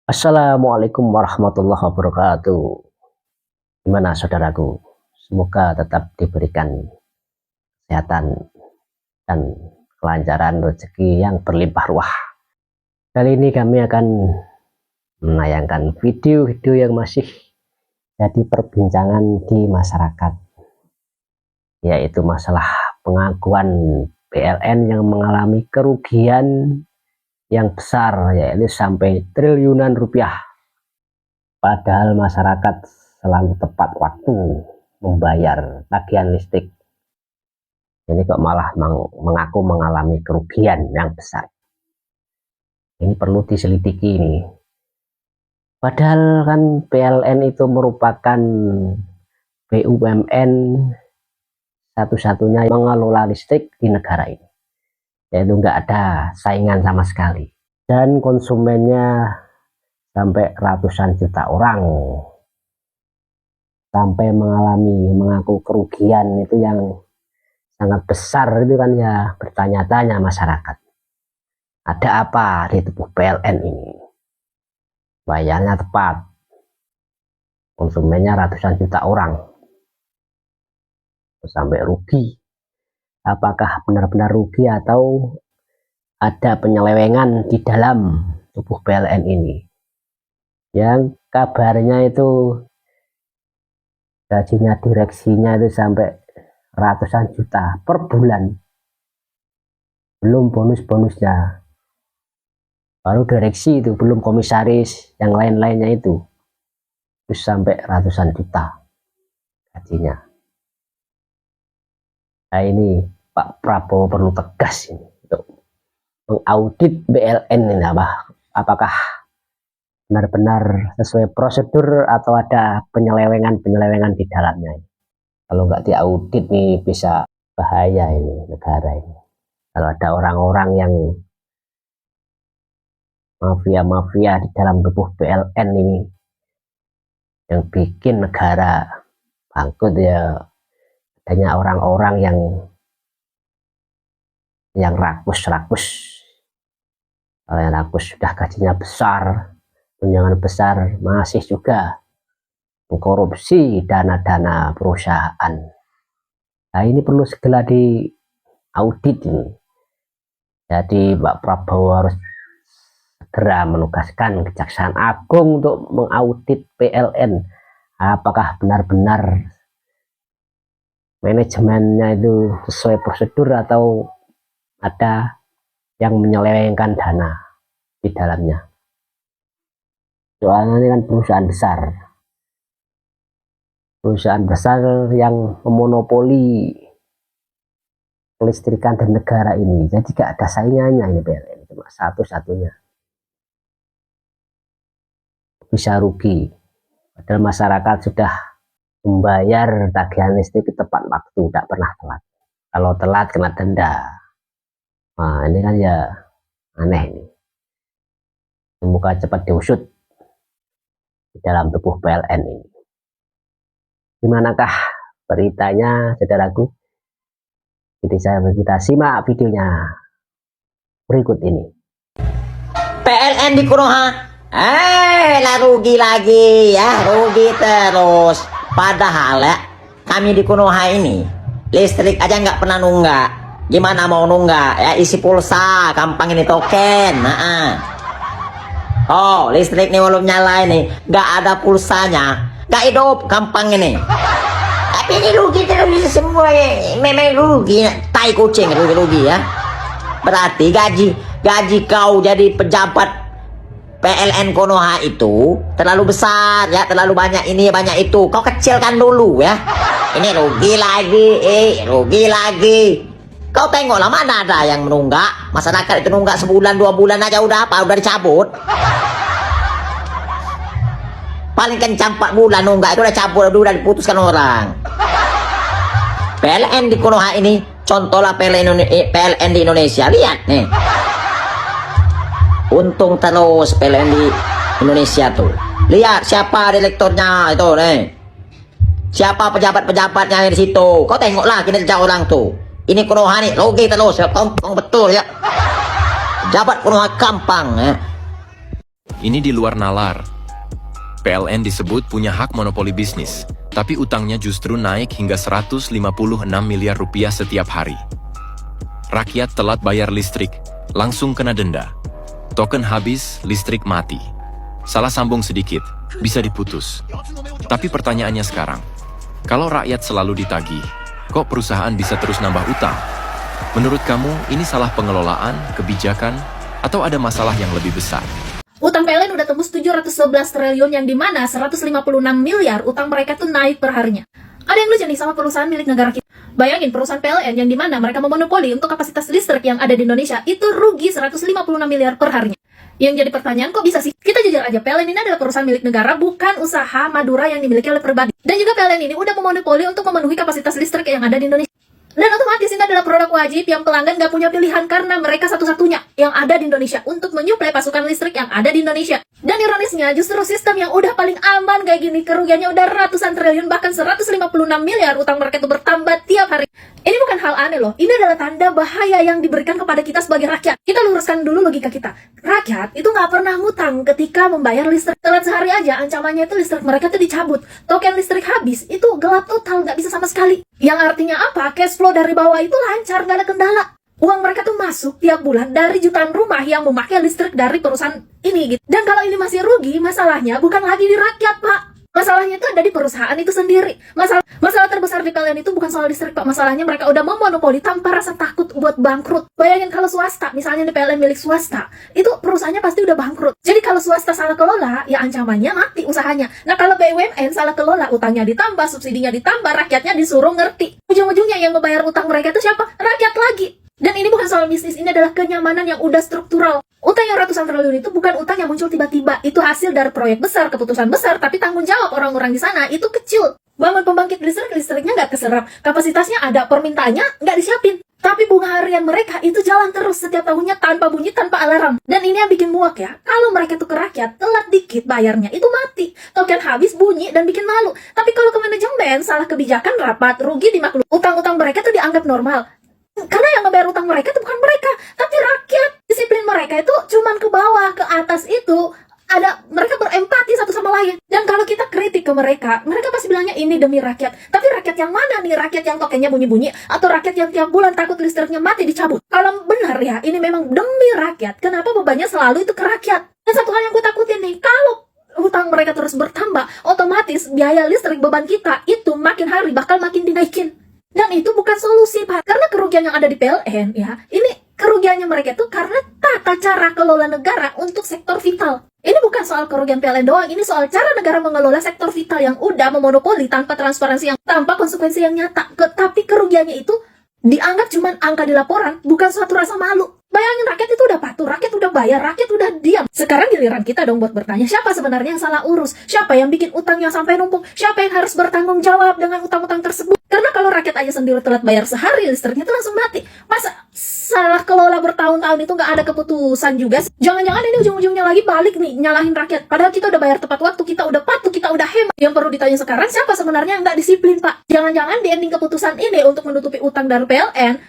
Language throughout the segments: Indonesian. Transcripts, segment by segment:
Assalamualaikum warahmatullahi wabarakatuh. Gimana saudaraku? Semoga tetap diberikan kesehatan dan kelancaran rezeki yang berlimpah ruah. Kali ini kami akan menayangkan video-video yang masih jadi perbincangan di masyarakat, yaitu masalah pengakuan PLN yang mengalami kerugian yang besar, yaitu sampai triliunan rupiah. Padahal masyarakat selalu tepat waktu membayar tagihan listrik. Ini kok malah mengaku mengalami kerugian yang besar. Ini perlu diselidiki ini. Padahal kan PLN itu merupakan BUMN satu-satunya yang mengelola listrik di negara ini. Yaitu nggak ada saingan sama sekali. Dan konsumennya sampai ratusan juta orang. Sampai mengaku kerugian itu yang sangat besar, itu kan ya bertanya-tanya masyarakat. Ada apa di tubuh PLN ini? Bayarnya tepat. Konsumennya ratusan juta orang. Sampai rugi. Apakah benar-benar rugi atau ada penyelewengan di dalam tubuh PLN ini? Yang kabarnya itu gajinya direksinya itu sampai ratusan juta per bulan, belum bonus-bonusnya. Baru direksi itu, belum komisaris yang lain-lainnya itu sampai ratusan juta gajinya. Nah ini Pak Prabowo perlu tegas ini untuk mengaudit PLN ini, apakah benar-benar sesuai prosedur atau ada penyelewengan di dalamnya. Kalau nggak diaudit nih bisa bahaya ini negara ini. Kalau ada orang-orang yang mafia-mafia di dalam tubuh PLN ini yang bikin negara bangkrut, ya adanya orang-orang yang rakus. Kalau yang rakus sudah gajinya besar, tunjangan besar, masih juga mengkorupsi dana-dana perusahaan. Nah ini perlu segera diaudit ini. Jadi Pak Prabowo harus segera menugaskan Kejaksaan Agung untuk mengaudit PLN. Apakah benar-benar manajemennya itu sesuai prosedur atau ada yang menyelewengkan dana di dalamnya. Soalnya ini kan perusahaan besar yang memonopoli kelistrikan dan negara ini, jadi gak ada saingannya ini PLN, cuma satu-satunya. Bisa rugi, padahal masyarakat sudah membayar tagihan listrik tepat waktu, tidak pernah telat. Kalau telat kena denda. Nah ini kan ya aneh ini. Semoga cepat diusut di dalam tubuh PLN ini. Dimanakah beritanya, saudaraku? Jadi kita simak videonya berikut ini. PLN di Konoha, lah rugi lagi ya, rugi terus. Padahal ya, kami di Konoha ini listrik aja nggak pernah nunggak. Gimana mau nunggak? Ya isi pulsa, gampang ini token. Oh, listrik nih belum nyala ini, nggak ada pulsanya, nggak hidup, gampang ini. Tapi ini rugi terus semua ya, memang rugi, tai kucing rugi ya. Berarti gaji kau jadi pejabat PLN Konoha itu terlalu besar ya, terlalu banyak ini banyak itu. Kau kecilkan dulu ya. Ini rugi lagi. Kau tengoklah mana ada yang menunggak. Masyarakat itu nunggak sebulan 2 bulan aja udah dicabut. Paling kencang 4 bulan nunggak itu udah cabut, udah diputuskan orang. PLN di Konoha ini contohlah PLN di Indonesia. Lihat nih, untung terus PLN di Indonesia tuh. Lihat siapa direkturnya itu nih, siapa pejabat-pejabatnya di situ. Kau tengoklah kinerja orang tuh. Ini Konoha nih rugi terus ya, kompong betul ya. Pejabat Konoha gampang ya. ini di luar nalar. PLN disebut punya hak monopoli bisnis, tapi utangnya justru naik hingga 156 miliar rupiah setiap hari. Rakyat telat bayar listrik, langsung kena denda. Token habis, listrik mati. Salah sambung sedikit, bisa diputus. Tapi pertanyaannya sekarang, kalau rakyat selalu ditagih, kok perusahaan bisa terus nambah utang? Menurut kamu, ini salah pengelolaan, kebijakan, atau ada masalah yang lebih besar? Utang PLN udah tembus 711 triliun yang dimana 156 miliar utang mereka tuh naik per harinya. Ada yang lucu nih sama perusahaan milik negara kita. Bayangin perusahaan PLN yang dimana mereka memonopoli untuk kapasitas listrik yang ada di Indonesia itu rugi 156 miliar per harinya. Yang jadi pertanyaan, kok bisa sih? Kita jujur aja, PLN ini adalah perusahaan milik negara, bukan usaha Madura yang dimiliki oleh pribadi. Dan juga PLN ini udah memonopoli untuk memenuhi kapasitas listrik yang ada di Indonesia. Dan otomatis ini adalah produk wajib yang pelanggan nggak punya pilihan karena mereka satu-satunya yang ada di Indonesia untuk menyuplai pasukan listrik yang ada di Indonesia. Dan ironisnya justru sistem yang udah paling aman kayak gini kerugiannya udah ratusan triliun bahkan 156 miliar utang mereka itu bertambah tiap hari. Ini bukan hal aneh loh, ini adalah tanda bahaya yang diberikan kepada kita sebagai rakyat. Kita luruskan dulu logika kita. Rakyat itu nggak pernah ngutang ketika membayar listrik. Telat sehari aja ancamannya itu listrik mereka tuh dicabut. Token listrik habis, itu gelap total, nggak bisa sama sekali. Yang artinya apa? Cash flow dari bawah itu lancar, nggak ada kendala. Uang mereka tuh masuk tiap bulan dari jutaan rumah yang memakai listrik dari perusahaan ini gitu. Dan kalau ini masih rugi, masalahnya bukan lagi di rakyat, Pak. Masalahnya itu ada di perusahaan itu sendiri. Masalah terbesar di PLN itu bukan soal listrik, Pak. Masalahnya mereka udah memonopoli tanpa rasa takut buat bangkrut. Bayangin kalau swasta, misalnya di PLN milik swasta, itu perusahaannya pasti udah bangkrut. Jadi kalau swasta salah kelola, ya ancamannya mati usahanya. Nah kalau BUMN salah kelola, utangnya ditambah, subsidinya ditambah, rakyatnya disuruh ngerti. Ujung-ujungnya yang membayar utang mereka itu siapa? Rakyat lagi. Dan ini bukan soal bisnis, ini adalah kenyamanan yang udah struktural. Utang yang ratusan triliun itu bukan utang yang muncul tiba-tiba. Itu hasil dari proyek besar, keputusan besar, tapi tanggung jawab orang-orang di sana itu kecil. Bangun pembangkit listrik, listriknya nggak keserap. Kapasitasnya ada, permintaannya nggak disiapin. Tapi bunga harian mereka itu jalan terus setiap tahunnya tanpa bunyi, tanpa alarm. Dan ini yang bikin muak ya. Kalau mereka tuh ke rakyat, telat dikit bayarnya, itu mati. Token habis, bunyi, dan bikin malu. Tapi kalau ke manajemen, salah kebijakan, rapat, rugi dimaklum. Utang-utang mereka tuh dianggap normal. Karena yang ngebayar utang mereka itu bukan mereka, tapi rakyat. Disiplin mereka itu cuman ke bawah, ke atas itu ada mereka berempati satu sama lain. Dan kalau kita kritik ke mereka, mereka pasti bilangnya ini demi rakyat. Tapi rakyat yang mana nih? Rakyat yang tokennya bunyi-bunyi atau rakyat yang tiap bulan takut listriknya mati dicabut? Kalau benar ya, ini memang demi rakyat. Kenapa bebannya selalu itu ke rakyat? Dan satu hal yang gue takutin nih, kalau hutang mereka terus bertambah, otomatis biaya listrik beban kita itu makin hari bakal makin dinaikin. Dan itu bukan solusi, Pak. Karena kerugian yang ada di PLN, ya, ini kerugiannya mereka itu karena tata cara kelola negara untuk sektor vital. Ini bukan soal kerugian PLN doang, ini soal cara negara mengelola sektor vital yang udah memonopoli tanpa transparansi, tanpa konsekuensi yang nyata. Tapi kerugiannya itu dianggap cuma angka di laporan, bukan suatu rasa malu. Bayangin rakyat itu udah patuh, rakyat udah bayar, rakyat udah diam. Sekarang giliran kita dong buat bertanya, siapa sebenarnya yang salah urus? Siapa yang bikin utangnya sampai numpuk? Siapa yang harus bertanggung jawab dengan utang-utang tersebut? Karena kalau rakyat aja sendiri telat bayar sehari, listriknya itu langsung mati. Masa salah kelola bertahun-tahun itu nggak ada keputusan juga? Jangan-jangan ini ujung-ujungnya lagi balik nih, nyalahin rakyat. Padahal kita udah bayar tepat waktu, kita udah patuh, kita udah hemat. Yang perlu ditanya sekarang, siapa sebenarnya yang nggak disiplin, Pak? Jangan-jangan di ending keputusan ini untuk menutupi utang dari PLN,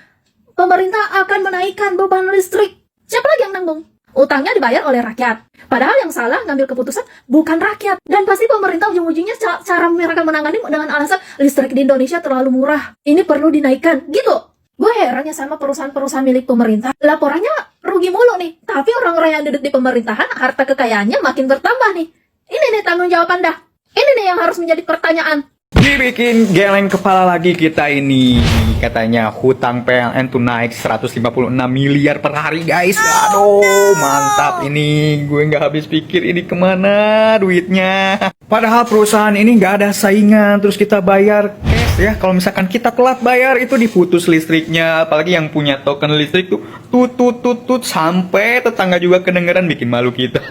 pemerintah akan menaikkan beban listrik. Siapa lagi yang nanggung? Utangnya dibayar oleh rakyat. Padahal yang salah ngambil keputusan bukan rakyat. Dan pasti pemerintah ujung-ujungnya cara mereka menangani dengan alasan listrik di Indonesia terlalu murah. Ini perlu dinaikkan. Gitu. Gue herannya sama perusahaan-perusahaan milik pemerintah. Laporannya rugi mulu nih. Tapi orang-orang yang duduk di pemerintahan, harta kekayaannya makin bertambah nih. Ini nih tanggung jawab Anda. Ini nih yang harus menjadi pertanyaan. Dibikin geleng kepala lagi kita ini. Katanya hutang PLN tuh naik 156 miliar per hari guys. Aduh mantap ini. Gue nggak habis pikir ini kemana duitnya. Padahal perusahaan ini nggak ada saingan. Terus kita bayar cash ya. Kalau misalkan kita telat bayar itu diputus listriknya. Apalagi yang punya token listrik tuh tut sampai tetangga juga kedengeran, bikin malu kita.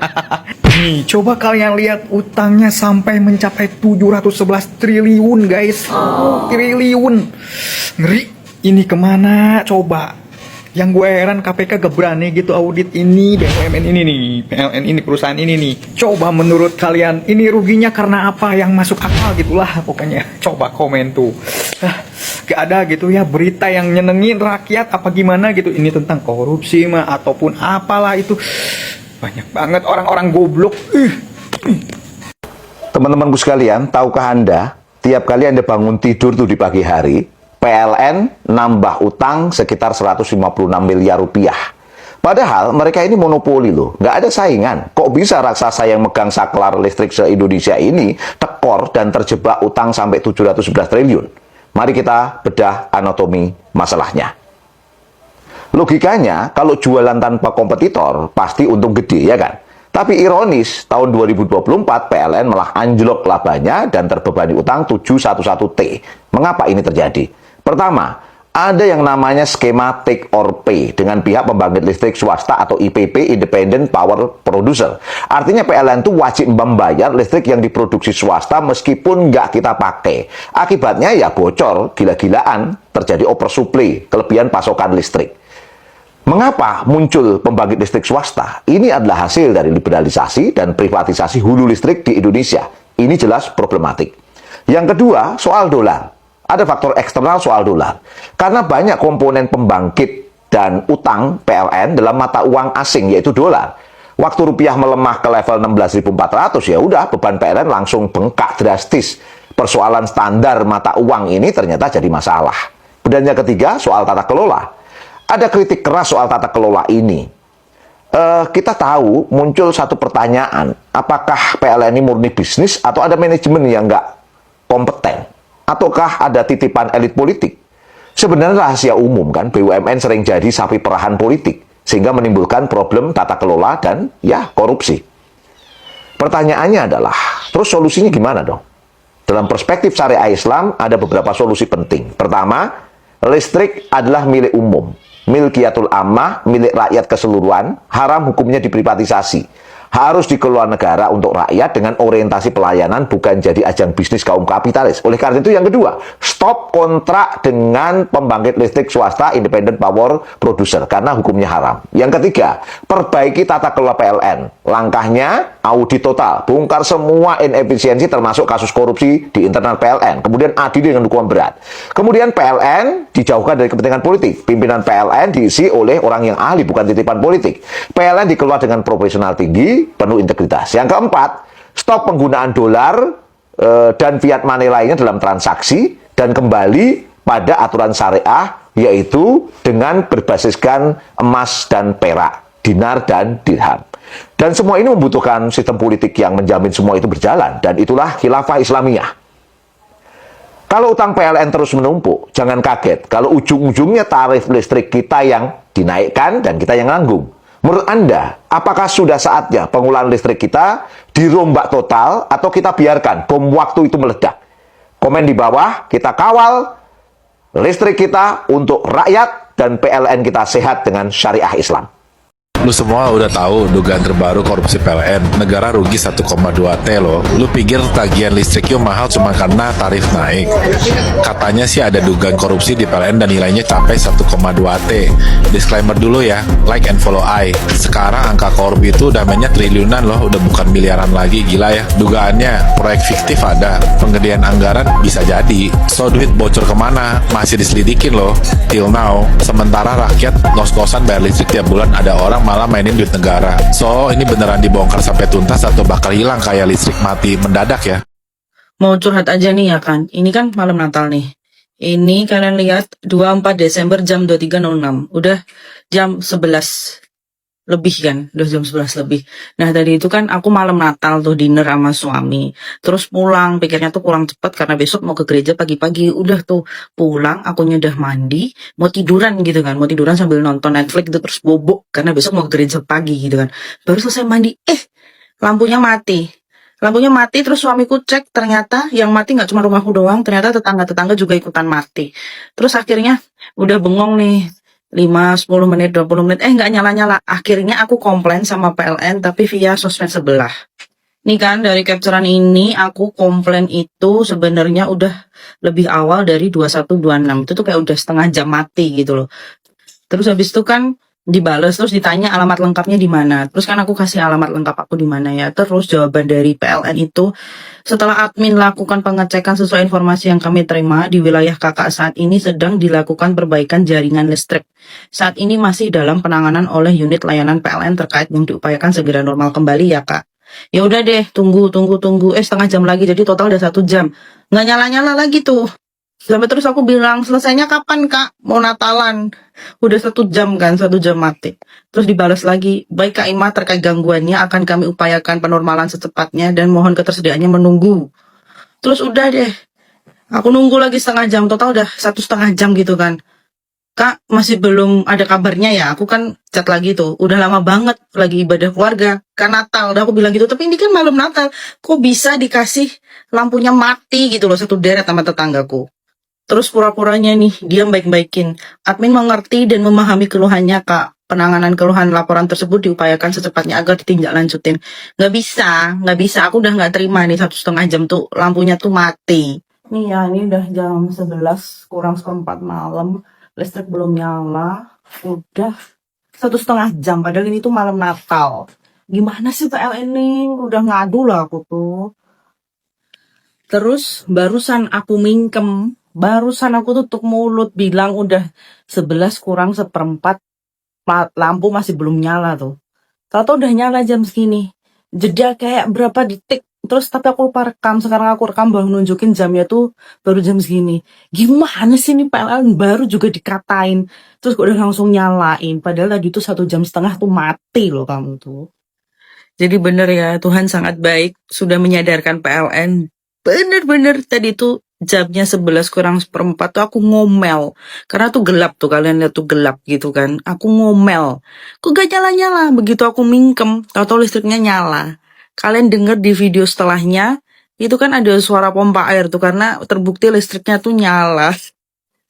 Nih, coba kalian lihat utangnya sampai mencapai 711 triliun guys. Triliun. Ngeri. Ini kemana? Coba. Yang gue heran KPK gak berani gitu audit ini BUMN ini nih, PLN ini, perusahaan ini nih. Coba menurut kalian ini ruginya karena apa, yang masuk akal gitulah pokoknya. Coba komen tuh. Gak ada gitu ya berita yang nyenengin rakyat apa gimana gitu. Ini tentang korupsi mah ataupun apalah itu. Banyak banget orang-orang goblok. Teman-temanku sekalian, tahukah Anda, tiap kali Anda bangun tidur tuh di pagi hari, PLN nambah utang sekitar 156 miliar rupiah. Padahal mereka ini monopoli loh, nggak ada saingan. Kok bisa raksasa yang megang saklar listrik se-Indonesia ini tekor dan terjebak utang sampai 711 triliun? Mari kita bedah anatomi masalahnya. Logikanya, kalau jualan tanpa kompetitor, pasti untung gede, ya kan? Tapi ironis, tahun 2024 PLN malah anjlok labanya dan terbebani utang 711T. Mengapa ini terjadi? Pertama, ada yang namanya skema take or pay dengan pihak pembangkit listrik swasta atau IPP, Independent Power Producer. Artinya PLN itu wajib membayar listrik yang diproduksi swasta meskipun nggak kita pakai. Akibatnya ya bocor, gila-gilaan, terjadi oversupply, kelebihan pasokan listrik. Mengapa muncul pembangkit listrik swasta? Ini adalah hasil dari liberalisasi dan privatisasi hulu listrik di Indonesia. Ini jelas problematik. Yang kedua, soal dolar. Ada faktor eksternal soal dolar. Karena banyak komponen pembangkit dan utang PLN dalam mata uang asing, yaitu dolar. Waktu rupiah melemah ke level 16.400, ya udah beban PLN langsung bengkak drastis. Persoalan standar mata uang ini ternyata jadi masalah. Dan yang ketiga, soal tata kelola. Ada kritik keras soal tata kelola ini. Kita tahu muncul satu pertanyaan, apakah PLN ini murni bisnis atau ada manajemen yang nggak kompeten? Ataukah ada titipan elit politik? Sebenarnya rahasia umum kan, BUMN sering jadi sapi perahan politik, sehingga menimbulkan problem tata kelola dan ya korupsi. Pertanyaannya adalah, terus solusinya gimana dong? Dalam perspektif syariah Islam, ada beberapa solusi penting. Pertama, listrik adalah milik umum. Milkiyatul ammah, milik rakyat keseluruhan, haram hukumnya diprivatisasi. Harus dikelola negara untuk rakyat dengan orientasi pelayanan, bukan jadi ajang bisnis kaum kapitalis. Oleh karena itu yang kedua, stop kontrak dengan pembangkit listrik swasta Independent Power Producer, karena hukumnya haram. Yang ketiga, perbaiki tata kelola PLN. Langkahnya, audit total, bongkar semua inefisiensi termasuk kasus korupsi di internal PLN. Kemudian adili dengan hukuman berat. Kemudian PLN dijauhkan dari kepentingan politik. Pimpinan PLN diisi oleh orang yang ahli, bukan titipan politik. PLN dikelola dengan profesional tinggi, penuh integritas. Yang keempat, stop penggunaan dolar dan fiat money lainnya dalam transaksi dan kembali pada aturan syariah, yaitu dengan berbasiskan emas dan perak, dinar dan dirham. Dan semua ini membutuhkan sistem politik yang menjamin semua itu berjalan, dan itulah khilafah Islamiyah. Kalau utang PLN terus menumpuk, jangan kaget kalau ujung-ujungnya tarif listrik kita yang dinaikkan dan kita yang nanggung. Menurut Anda, apakah sudah saatnya penggunaan listrik kita dirombak total atau kita biarkan bom waktu itu meledak? Komen di bawah, kita kawal listrik kita untuk rakyat dan PLN kita sehat dengan syariah Islam. Lu semua udah tahu dugaan terbaru korupsi PLN. Negara rugi 1,2 T loh. Lu pikir tagihan listrik yuk mahal cuma karena tarif naik? Katanya sih ada dugaan korupsi di PLN dan nilainya capai 1,2 T. Disclaimer dulu ya, like and follow I. Sekarang angka korup itu damainya triliunan loh, udah bukan miliaran lagi, gila ya. Dugaannya proyek fiktif ada, penggedean anggaran bisa jadi. So duit bocor kemana? Masih diselidikin loh. Till now, sementara rakyat ngos-ngosan bayar listrik tiap bulan, ada orang malah mainin duit negara. So, ini beneran dibongkar sampai tuntas atau bakal hilang kayak listrik mati mendadak ya? Mau curhat aja nih ya kan. Ini kan malam Natal nih. Ini kalian lihat 24 Desember jam 23.06. Udah jam 11 lebih kan. Udah jam 11 lebih. Nah tadi itu kan aku malam Natal tuh dinner sama suami. Terus pulang. Pikirnya tuh pulang cepet karena besok mau ke gereja pagi-pagi. Udah tuh pulang. Akunya udah mandi. Mau tiduran gitu kan. Mau tiduran sambil nonton Netflix gitu. Terus bobok. Karena besok mau ke gereja pagi gitu kan. Baru selesai mandi. Lampunya mati. Lampunya mati, terus suamiku cek, ternyata yang mati nggak cuma rumahku doang, ternyata tetangga-tetangga juga ikutan mati. Terus akhirnya udah bengong nih, 5, 10 menit, 20 menit, nggak nyala-nyala. Akhirnya aku komplain sama PLN, tapi via sosmed sebelah. Nih kan, dari capturean ini, aku komplain itu sebenarnya udah lebih awal dari 21.26. Itu tuh kayak udah setengah jam mati gitu loh. Terus habis itu kan, Dibales terus ditanya alamat lengkapnya di mana. Terus kan aku kasih alamat lengkap aku di mana ya. Terus jawaban dari PLN itu, setelah admin lakukan pengecekan sesuai informasi yang kami terima, di wilayah kakak saat ini sedang dilakukan perbaikan jaringan listrik. Saat ini masih dalam penanganan oleh unit layanan PLN terkait yang diupayakan segera normal kembali ya kak. Ya udah deh, tunggu. Setengah jam lagi, jadi total udah 1 jam. Nggak nyala-nyala lagi tuh. Sampai terus aku bilang, selesainya kapan kak? Mau Natalan. Udah 1 jam kan, 1 jam mati. Terus dibalas lagi, baik Kak Ima, terkait gangguannya akan kami upayakan penormalan secepatnya dan mohon ketersediaannya menunggu. Terus udah deh, aku nunggu lagi setengah jam, total udah 1,5 jam gitu kan. Kak, masih belum ada kabarnya ya? Aku kan chat lagi tuh, udah lama banget lagi ibadah keluarga, kan Natal. Udah aku bilang gitu, tapi ini kan malam Natal. Kok bisa dikasih lampunya mati gitu loh, satu deret sama tetanggaku. Terus pura-puranya nih, dia baik-baikin. Admin mengerti dan memahami keluhannya, Kak. Penanganan keluhan laporan tersebut diupayakan secepatnya agar ditindaklanjutin. Nggak bisa. Aku udah nggak terima nih 1,5 jam tuh lampunya tuh mati. Nih ya, ini udah jam 11 kurang seperempat malam. Listrik belum nyala. Udah 1,5 jam, padahal ini tuh malam Natal. Gimana sih PLN ini? Udah ngadu lah aku tuh. Terus barusan aku mingkem. Barusan aku tutup mulut bilang udah 11 kurang seperempat lampu masih belum nyala tuh. Tahu udah nyala jam segini. Jeda kayak berapa detik. Terus tapi aku lupa rekam. Sekarang aku rekam baru nunjukin jamnya tuh baru jam segini. Gimana sih nih PLN baru juga dikatain. Terus udah langsung nyalain. Padahal tadi tuh 1,5 jam tuh mati loh kamu tuh. Jadi bener ya, Tuhan sangat baik. Sudah menyadarkan PLN. Bener-bener tadi tuh jamnya 11 kurang seperempat tuh aku ngomel. Karena tuh gelap tuh, kalian lihat tuh gelap gitu kan. Aku ngomel. Kok gak nyala-nyala? Begitu aku mingkem, tahu-tahu listriknya nyala. Kalian denger di video setelahnya, itu kan ada suara pompa air tuh. Karena terbukti listriknya tuh nyala.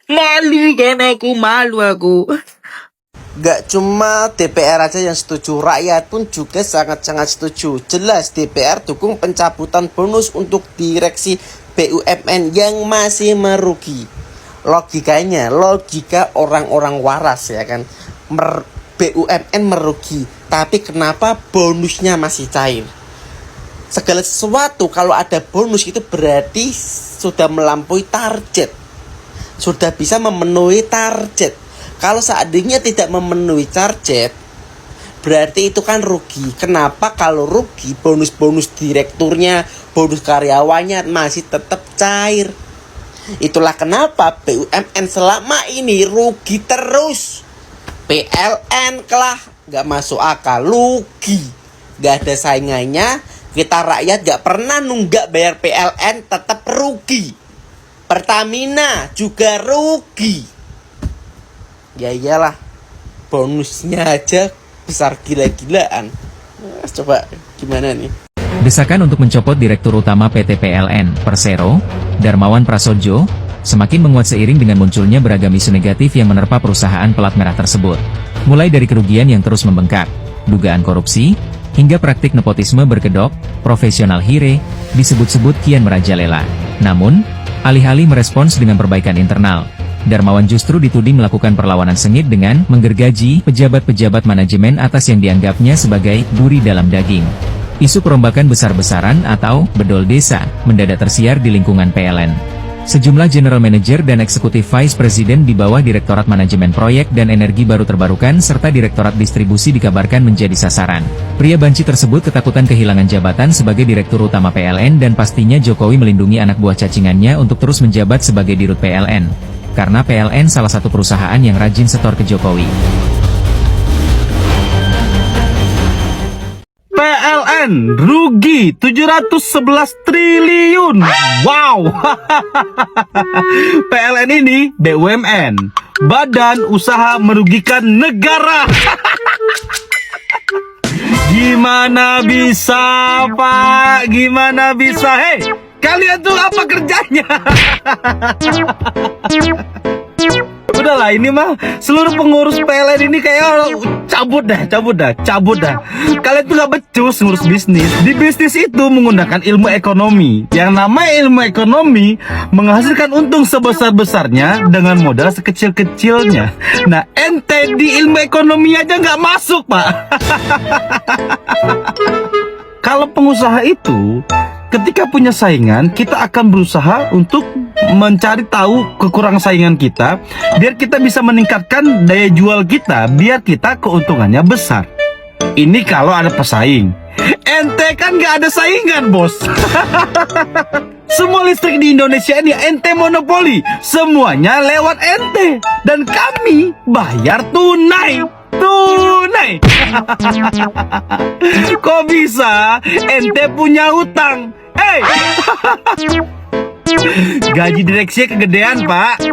Malu kan aku. Gak cuma DPR aja yang setuju, rakyat pun juga sangat-sangat setuju. Jelas DPR dukung pencabutan bonus untuk direksi BUMN yang masih merugi. Logikanya, logika orang-orang waras ya kan. BUMN merugi, tapi kenapa bonusnya masih cair? Segala sesuatu kalau ada bonus itu berarti sudah melampaui target. Sudah bisa memenuhi target. Kalau seandainya tidak memenuhi target, berarti itu kan rugi. Kenapa kalau rugi bonus-bonus direkturnya, bonus karyawannya masih tetap cair? Itulah kenapa BUMN selama ini rugi terus. PLN kelah gak masuk akal, rugi, gak ada saingannya. Kita rakyat gak pernah nunggak bayar PLN, tetap rugi. Pertamina juga rugi. Ya iyalah, bonusnya aja besar gila-gilaan. Coba gimana nih? Desakan untuk mencopot Direktur Utama PT PLN, Persero, Darmawan Prasojo, semakin menguat seiring dengan munculnya beragam isu negatif yang menerpa perusahaan pelat merah tersebut. Mulai dari kerugian yang terus membengkak, dugaan korupsi, hingga praktik nepotisme berkedok, profesional hire, disebut-sebut kian merajalela. Namun, alih-alih merespons dengan perbaikan internal, Darmawan justru dituding melakukan perlawanan sengit dengan menggergaji pejabat-pejabat manajemen atas yang dianggapnya sebagai duri dalam daging. Isu perombakan besar-besaran atau bedol desa mendadak tersiar di lingkungan PLN. Sejumlah General Manager dan Eksekutif Vice President di bawah Direktorat Manajemen Proyek dan Energi Baru Terbarukan serta Direktorat Distribusi dikabarkan menjadi sasaran. Pria banci tersebut ketakutan kehilangan jabatan sebagai Direktur Utama PLN dan pastinya Jokowi melindungi anak buah cacingannya untuk terus menjabat sebagai Dirut PLN. Karena PLN salah satu perusahaan yang rajin setor ke Jokowi. PLN rugi 711 triliun. Wow. PLN ini BUMN, Badan Usaha Merugikan Negara. Gimana bisa, Pak? Gimana bisa? Hei, kalian tuh apa kerjanya? Udahlah, ini mah seluruh pengurus PLN ini kayak cabut dah. Kalian tuh gak becus ngurus bisnis. Di bisnis itu menggunakan ilmu ekonomi. Yang namanya ilmu ekonomi menghasilkan untung sebesar-besarnya dengan modal sekecil-kecilnya. Nah, ente di ilmu ekonomi aja nggak masuk, Pak. Kalau pengusaha itu ketika punya saingan, kita akan berusaha untuk mencari tahu kekurangan saingan kita, biar kita bisa meningkatkan daya jual kita, biar kita keuntungannya besar. Ini kalau ada pesaing. Ente kan nggak ada saingan, bos. Semua listrik di Indonesia ini ente monopoli. Semuanya lewat ente. Dan kami bayar tunai. Kok bisa ente punya hutang? Hei! Gaji direksinya kegedean, Pak.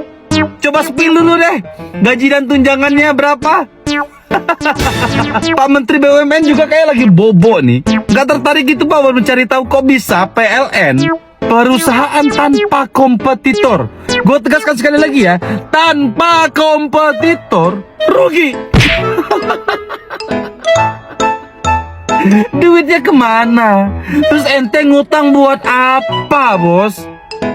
Coba spill dulu deh, gaji dan tunjangannya berapa? Pak Menteri BUMN juga kayak lagi bobo nih. Gak tertarik gitu, Pak, baru mencari tahu kok bisa PLN perusahaan tanpa kompetitor. Gue tegaskan sekali lagi ya, tanpa kompetitor rugi. Duitnya kemana? Terus ente ngutang buat apa, bos?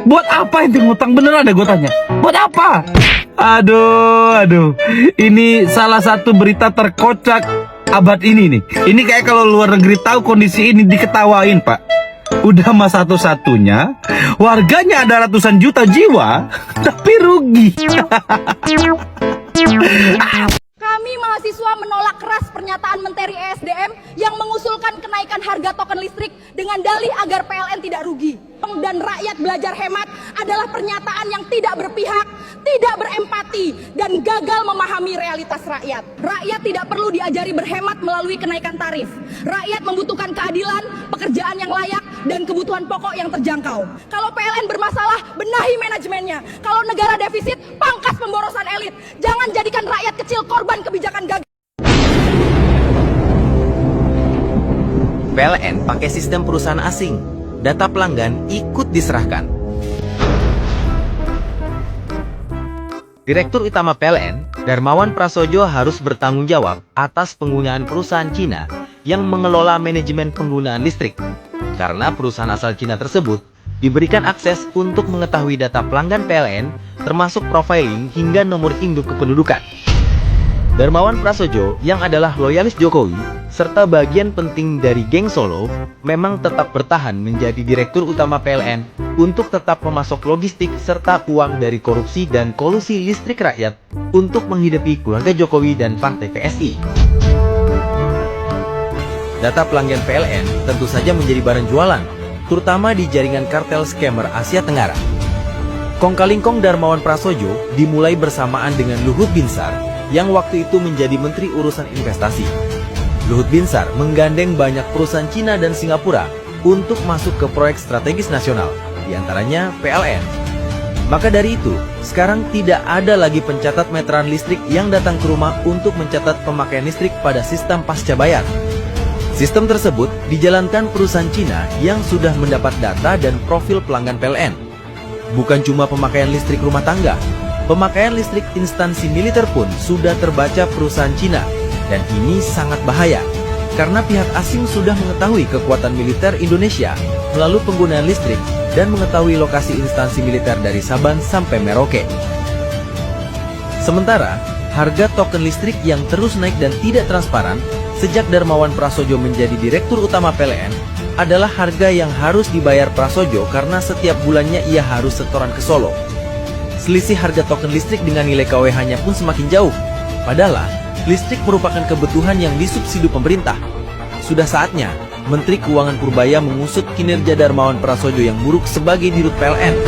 Buat apa ente ngutang? Beneran deh gue tanya, buat apa? Aduh, ini salah satu berita terkocak abad ini nih. Ini kayak kalau luar negeri tahu kondisi ini diketawain, Pak. Udah mah satu-satunya, warganya ada ratusan juta jiwa, tapi rugi. Kami mahasiswa menolak keras pernyataan Menteri ESDM yang mengusulkan kenaikan harga token listrik dengan dalih agar PLN tidak rugi. Dan rakyat belajar hemat adalah pernyataan yang tidak berpihak, tidak berempati, dan gagal memahami realitas rakyat. Rakyat tidak perlu diajari berhemat melalui kenaikan tarif. Rakyat membutuhkan keadilan, pekerjaan yang layak, dan kebutuhan pokok yang terjangkau. Kalau PLN bermasalah, benahi manajemennya. Kalau negara defisit, pangkas pemborosan elit. Jangan jadikan rakyat kecil korban kebijakan gagal. PLN pakai sistem perusahaan asing. Data pelanggan ikut diserahkan. Direktur Utama PLN, Darmawan Prasojo harus bertanggung jawab atas penggunaan perusahaan Cina yang mengelola manajemen penggunaan listrik. Karena perusahaan asal Cina tersebut diberikan akses untuk mengetahui data pelanggan PLN, termasuk profiling hingga nomor induk kependudukan. Darmawan Prasojo yang adalah loyalis Jokowi serta bagian penting dari geng Solo memang tetap bertahan menjadi Direktur Utama PLN untuk tetap memasok logistik serta uang dari korupsi dan kolusi listrik rakyat untuk menghidupi keluarga Jokowi dan partai PSI. Data pelanggan PLN tentu saja menjadi barang jualan, terutama di jaringan kartel scammer Asia Tenggara. Kong-kalingkong Darmawan Prasojo dimulai bersamaan dengan Luhut Binsar yang waktu itu menjadi Menteri Urusan Investasi. Luhut Binsar menggandeng banyak perusahaan Cina dan Singapura untuk masuk ke proyek strategis nasional, diantaranya PLN. Maka dari itu, sekarang tidak ada lagi pencatat meteran listrik yang datang ke rumah untuk mencatat pemakaian listrik pada sistem pasca bayar. Sistem tersebut dijalankan perusahaan Cina yang sudah mendapat data dan profil pelanggan PLN. Bukan cuma pemakaian listrik rumah tangga, pemakaian listrik instansi militer pun sudah terbaca perusahaan Cina. Dan ini sangat bahaya, karena pihak asing sudah mengetahui kekuatan militer Indonesia melalui penggunaan listrik dan mengetahui lokasi instansi militer dari Sabang sampai Merauke. Sementara, harga token listrik yang terus naik dan tidak transparan sejak Darmawan Prasojo menjadi Direktur Utama PLN adalah harga yang harus dibayar Prasojo karena setiap bulannya ia harus setoran ke Solo. Selisih harga token listrik dengan nilai KWH-nya pun semakin jauh. Padahal, listrik merupakan kebutuhan yang disubsidi pemerintah. Sudah saatnya Menteri Keuangan Purbaya mengusut kinerja Darmawan Prasojo yang buruk sebagai Dirut PLN.